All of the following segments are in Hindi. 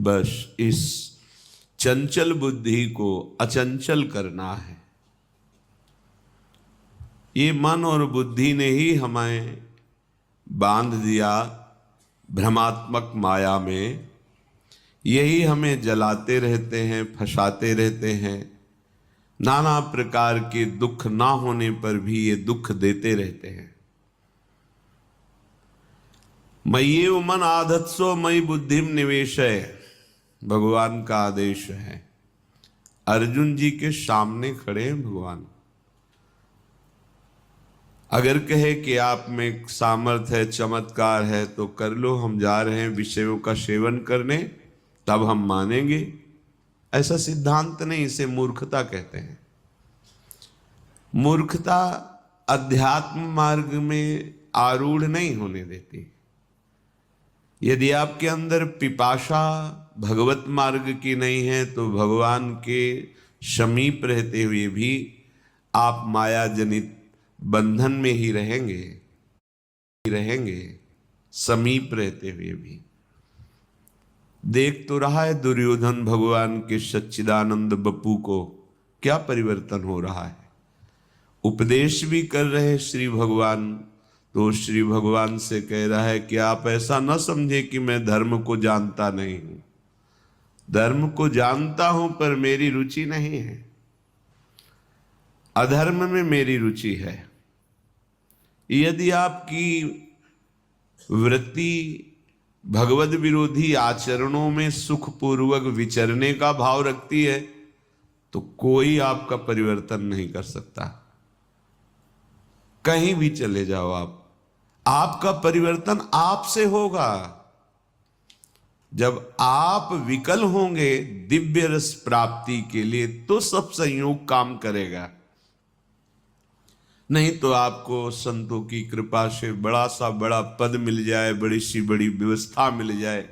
बस इस चंचल बुद्धि को अचंचल करना है। ये मन और बुद्धि ने ही हमें बांध दिया भ्रमात्मक माया में। यही हमें जलाते रहते हैं, फंसाते रहते हैं। नाना प्रकार के दुख ना होने पर भी ये दुख देते रहते हैं। मय्येव मन आधत्सो मयि बुद्धिम निवेशय, भगवान का आदेश है। अर्जुन जी के सामने खड़े हैं भगवान। अगर कहे कि आप में सामर्थ्य है, चमत्कार है, तो कर लो, हम जा रहे हैं विषयों का सेवन करने, तब हम मानेंगे। ऐसा सिद्धांत नहीं, इसे मूर्खता कहते हैं। मूर्खता अध्यात्म मार्ग में आरूढ़ नहीं होने देती। यदि आपके अंदर पिपाशा भगवत मार्ग की नहीं है तो भगवान के समीप रहते हुए भी आप माया जनित बंधन में ही रहेंगे, समीप रहते हुए भी। देख तो रहा है दुर्योधन भगवान के सच्चिदानंद बप्पू को क्या परिवर्तन हो रहा है। उपदेश भी कर रहे श्री भगवान, तो श्री भगवान से कह रहा है कि आप ऐसा न समझे कि मैं धर्म को जानता नहीं हूं। धर्म को जानता हूं पर मेरी रुचि नहीं है, अधर्म में मेरी रुचि है। यदि आपकी वृत्ति भगवद विरोधी आचरणों में सुखपूर्वक विचरने का भाव रखती है तो कोई आपका परिवर्तन नहीं कर सकता। कहीं भी चले जाओ आप, आपका परिवर्तन आपसे होगा। जब आप विकल होंगे दिव्य रस प्राप्ति के लिए तो सब संयोग काम करेगा। नहीं तो आपको संतों की कृपा से बड़ा सा बड़ा पद मिल जाए, बड़ी सी बड़ी व्यवस्था मिल जाए।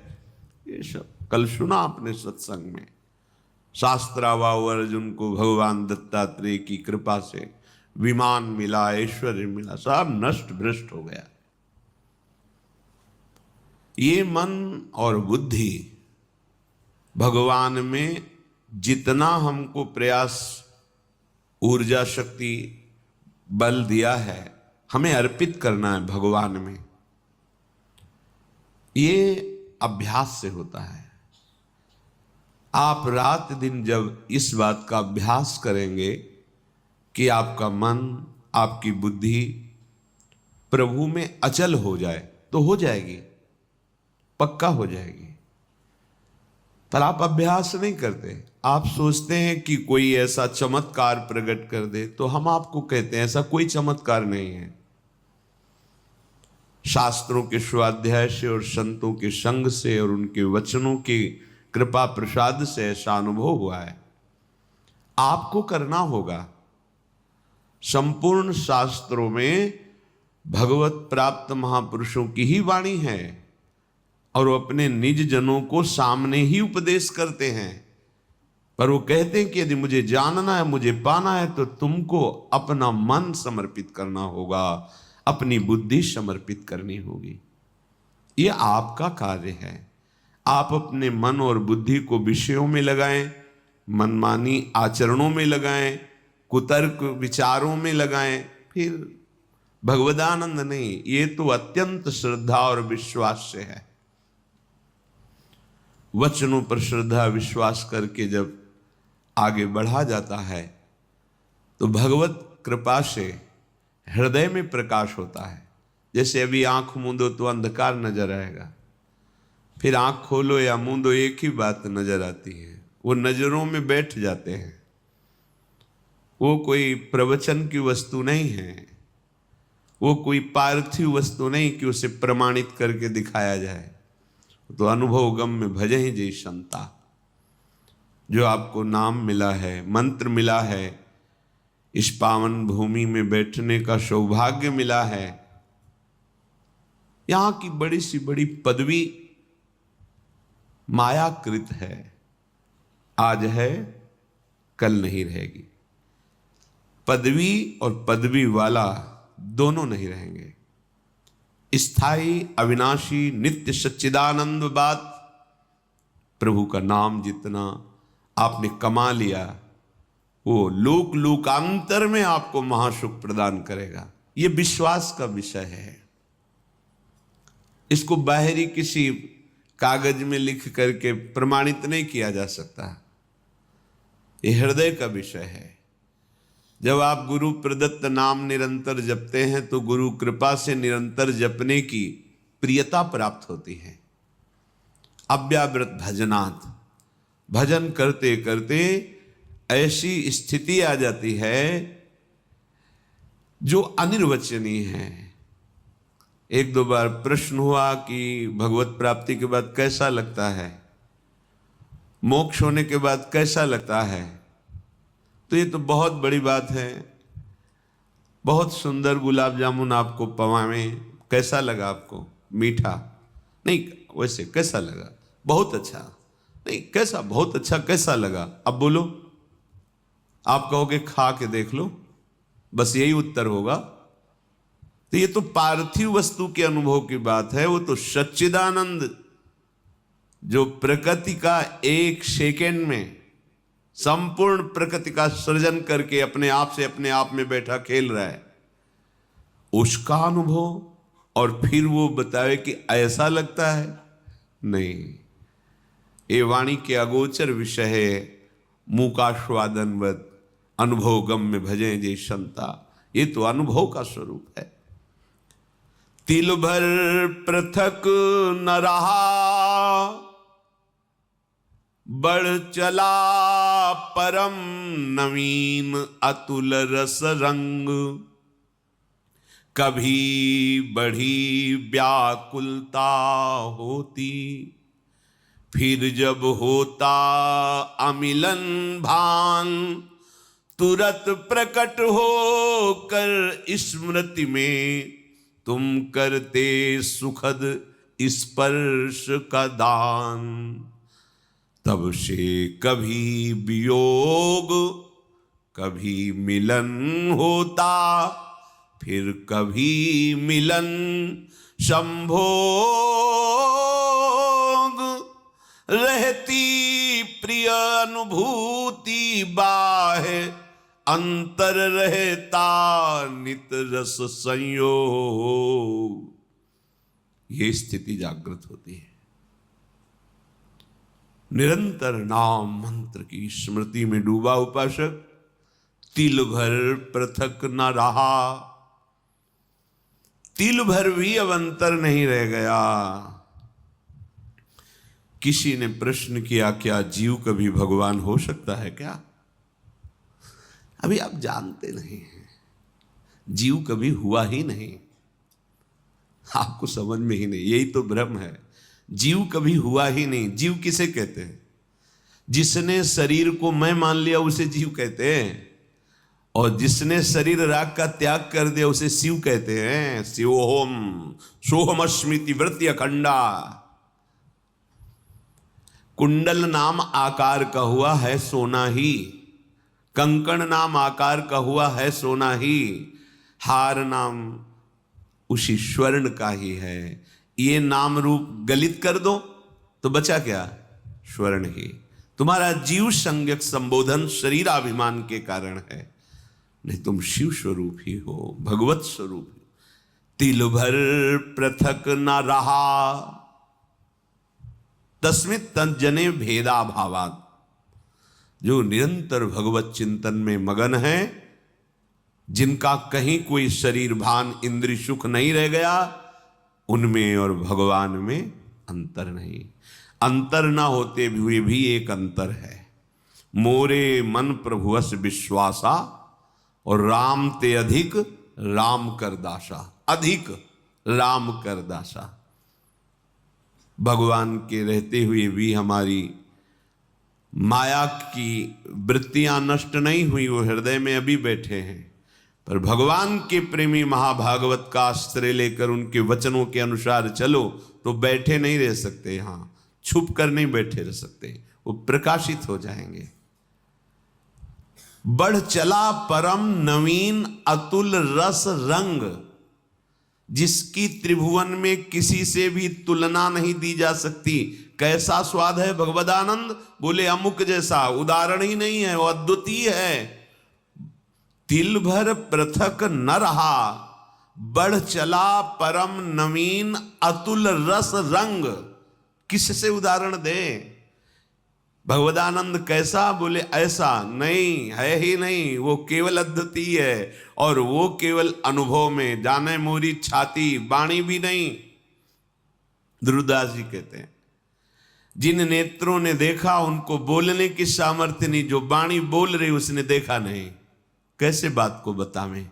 ये सब कल सुना आपने सत्संग में, शास्त्रावाव अर्जुन को भगवान दत्तात्रेय की कृपा से विमान मिला, ऐश्वर्य मिला, सब नष्ट भ्रष्ट हो गया। ये मन और बुद्धि भगवान में जितना हमको प्रयास, ऊर्जा, शक्ति, बल दिया है, हमें अर्पित करना है भगवान में। ये अभ्यास से होता है। आप रात दिन जब इस बात का अभ्यास करेंगे कि आपका मन, आपकी बुद्धि प्रभु में अचल हो जाए, तो हो जाएगी, पक्का हो जाएगी। पर आप अभ्यास नहीं करते। आप सोचते हैं कि कोई ऐसा चमत्कार प्रकट कर दे, तो हम आपको कहते हैं ऐसा कोई चमत्कार नहीं है। शास्त्रों के स्वाध्याय से और संतों के संग से और उनके वचनों की कृपा प्रसाद से ऐसा अनुभव हुआ है। आपको करना होगा। संपूर्ण शास्त्रों में भगवत प्राप्त महापुरुषों की ही वाणी है और वो अपने निज जनों को सामने ही उपदेश करते हैं। पर वो कहते हैं कि यदि मुझे जानना है, मुझे पाना है, तो तुमको अपना मन समर्पित करना होगा, अपनी बुद्धि समर्पित करनी होगी। ये आपका कार्य है। आप अपने मन और बुद्धि को विषयों में लगाएं, मनमानी आचरणों में लगाएं, कुतर्क विचारों में लगाएं, फिर भगवदानंद नहीं। ये तो अत्यंत श्रद्धा और विश्वास से है। वचनों पर श्रद्धा विश्वास करके जब आगे बढ़ा जाता है तो भगवत कृपा से हृदय में प्रकाश होता है। जैसे अभी आंख मूंदो तो अंधकार नजर आएगा, फिर आंख खोलो या मूंदो एक ही बात नजर आती है। वो नजरों में बैठ जाते हैं। वो कोई प्रवचन की वस्तु नहीं है, वो कोई पार्थिव वस्तु नहीं कि उसे प्रमाणित करके दिखाया जाए। तो अनुभव गम में भजे ही जय संता। जो आपको नाम मिला है, मंत्र मिला है, इस पावन भूमि में बैठने का सौभाग्य मिला है, यहां की बड़ी सी बड़ी पदवी मायाकृत है। आज है, कल नहीं रहेगी। पदवी और पदवी वाला दोनों नहीं रहेंगे। स्थायी, अविनाशी, नित्य सच्चिदानंद बात प्रभु का नाम जितना आपने कमा लिया वो लोक लोकांतर में आपको महासुख प्रदान करेगा। ये विश्वास का विषय है। इसको बाहरी किसी कागज में लिख करके प्रमाणित नहीं किया जा सकता। ये हृदय का विषय है। जब आप गुरु प्रदत्त नाम निरंतर जपते हैं तो गुरु कृपा से निरंतर जपने की प्रियता प्राप्त होती है। अव्यावृत भजनात्, भजन करते करते ऐसी स्थिति आ जाती है जो अनिर्वचनीय है। एक दो बार प्रश्न हुआ कि भगवत प्राप्ति के बाद कैसा लगता है, मोक्ष होने के बाद कैसा लगता है। तो ये तो बहुत बड़ी बात है। बहुत सुंदर गुलाब जामुन आपको पवाएं, कैसा लगा आपको? मीठा नहीं, वैसे कैसा लगा? बहुत अच्छा नहीं, कैसा? बहुत अच्छा कैसा लगा? अब बोलो, आप कहोगे खा के देख लो, बस यही उत्तर होगा। तो ये तो पार्थिव वस्तु के अनुभव की बात है। वो तो सच्चिदानंद जो प्रकृति का एक सेकेंड में संपूर्ण प्रकृति का सृजन करके अपने आप से अपने आप में बैठा खेल रहा है, उसका अनुभव, और फिर वो बतावे कि ऐसा लगता है। नहीं, ये वाणी के अगोचर विषय है। मूकास्वादनवत अनुभव गम में भजे जे संता, ये तो अनुभव का स्वरूप है। तिल भर पृथक न रहा, बढ़ चला परम नवीन अतुल रस रंग। कभी बढ़ी व्याकुलता होती, फिर जब होता अमिलन भान। तुरत प्रकट हो कर स्मृति में तुम करते सुखद स्पर्श का दान। तब से कभी वियोग कभी मिलन होता, फिर कभी मिलन संभोग। रहती प्रिय अनुभूति बाहे, अंतर रहता नित रस संयोग। ये स्थिति जागृत होती है। निरंतर नाम मंत्र की स्मृति में डूबा उपासक तिल भर पृथक न रहा। तिल भर भी अब अंतर नहीं रह गया। किसी ने प्रश्न किया, क्या जीव कभी भगवान हो सकता है क्या? अभी आप जानते नहीं हैं, जीव कभी हुआ ही नहीं, आपको समझ में ही नहीं। यही तो भ्रम है, जीव कभी हुआ ही नहीं। जीव किसे कहते हैं? जिसने शरीर को मैं मान लिया उसे जीव कहते हैं, और जिसने शरीर राग का त्याग कर दिया उसे शिव कहते हैं। शिवोहम सोहम स्मृति वृत्ति अखंडा। कुंडल नाम आकार का हुआ है सोना ही, कंकण नाम आकार का हुआ है सोना ही, हार नाम उसी स्वर्ण का ही है। ये नाम रूप गलित कर दो तो बचा क्या? स्वर्ण ही। तुम्हारा जीव संज्ञक संबोधन शरीराभिमान के कारण है, नहीं तुम शिव स्वरूप ही हो, भगवत स्वरूप ही। तिल भर पृथक न रहा, तस्मित तंजने भेदा भावात। जो निरंतर भगवत चिंतन में मगन है, जिनका कहीं कोई शरीर भान इंद्रिय सुख नहीं रह गया, उनमें और भगवान में अंतर नहीं। अंतर ना होते हुए भी एक अंतर है। मोरे मन प्रभुवस विश्वासा, और राम ते अधिक राम कर दासा। अधिक राम कर दासा। भगवान के रहते हुए भी हमारी माया की वृत्तियां नष्ट नहीं हुई, वो हृदय में अभी बैठे हैं। पर भगवान के प्रेमी महाभागवत का आश्रय लेकर उनके वचनों के अनुसार चलो तो बैठे नहीं रह सकते, यहाँ छुप कर नहीं बैठे रह सकते, वो प्रकाशित हो जाएंगे। बढ़ चला परम नवीन अतुल रस रंग। जिसकी त्रिभुवन में किसी से भी तुलना नहीं दी जा सकती। कैसा स्वाद है भगवदानंद? बोले अमुक जैसा, उदाहरण ही नहीं है, वो अद्वितीय है। तिल भर पृथक न रहा, बढ़ चला परम नवीन अतुल रस रंग। किससे उदाहरण दे? भगवदानंद कैसा? बोले ऐसा नहीं है ही नहीं, वो केवल अद्वितीय है, और वो केवल अनुभव में, जाने मोरी छाती वाणी भी नहीं। ध्रुवदास जी कहते हैं जिन नेत्रों ने देखा उनको बोलने की सामर्थ्य नहीं, जो वाणी बोल रही उसने देखा नहीं, कैसे बात को बतावें।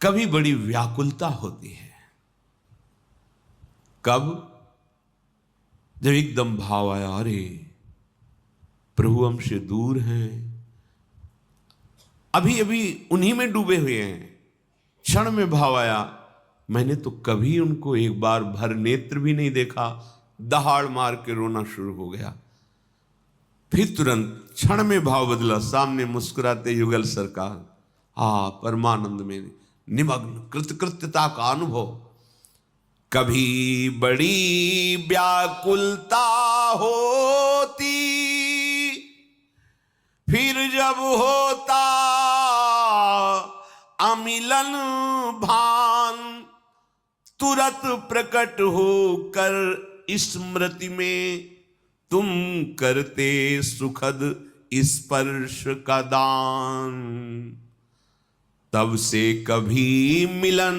कभी बड़ी व्याकुलता होती है, कब? जब एकदम भाव आया, अरे प्रभु हमसे दूर हैं, अभी अभी उन्हीं में डूबे हुए हैं। क्षण में भाव आया, मैंने तो कभी उनको एक बार भर नेत्र भी नहीं देखा। दहाड़ मार के रोना शुरू हो गया। फिर तुरंत क्षण में भाव बदला, सामने मुस्कुराते युगल सरकार, परमानंद में निमग्न कृतकृत्यता का अनुभव। कभी बड़ी व्याकुलता होती, फिर जब होता अमिलन भान, तुरत प्रकट होकर स्मृति में तुम करते सुखद स्पर्श का दान। तब से कभी मिलन,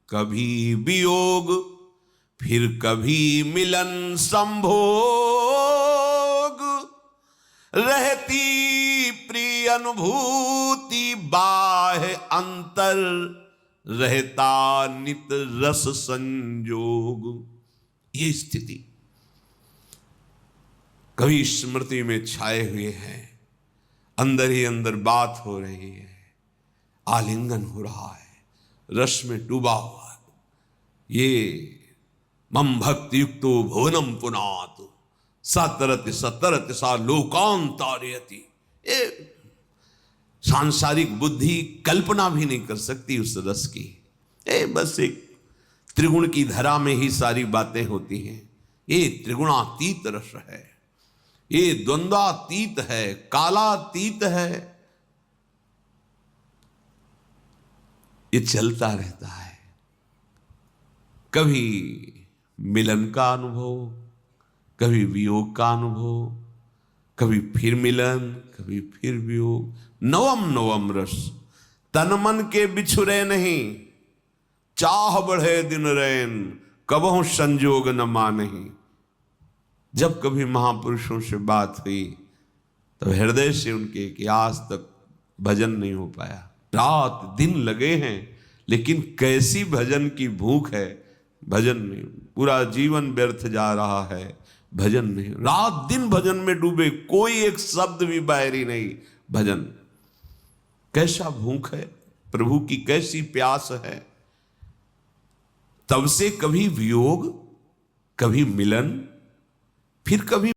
कभी वियोग, फिर कभी मिलन संभोग, रहती प्रिय अनुभूति बाह्य अंतर, रहता नित रस संजोग। ये स्थिति कभी स्मृति में छाए हुए हैं, अंदर ही अंदर बात हो रही है, आलिंगन हो रहा है, रस में डूबा हुआ। ये मम भक्ति युक्तो भुवनम पुनात, सतरति सतरति सा लोकांतारयति। ये सांसारिक बुद्धि कल्पना भी नहीं कर सकती उस रस की। बस एक त्रिगुण की धरा में ही सारी बातें होती हैं। ये त्रिगुणातीत रस है, ये द्वंद्वातीत है, कालातीत है। ये चलता रहता है। कभी मिलन का अनुभव, कभी वियोग का अनुभव, कभी फिर मिलन, कभी फिर वियोग। नवम नवम रस, तन मन के बिछुरे नहीं, चाह बढ़े दिन रैन, कबहु संजोग न मानही। जब कभी महापुरुषों से बात हुई तो हृदय से उनके कि आज तक भजन नहीं हो पाया। रात दिन लगे हैं, लेकिन कैसी भजन की भूख है, भजन नहीं। पूरा जीवन व्यर्थ जा रहा है, भजन नहीं। रात दिन भजन में डूबे, कोई एक शब्द भी बाहरी नहीं, भजन। कैसा भूख है, प्रभु की कैसी प्यास है। तब से कभी वियोग, कभी मिलन, फिर कभी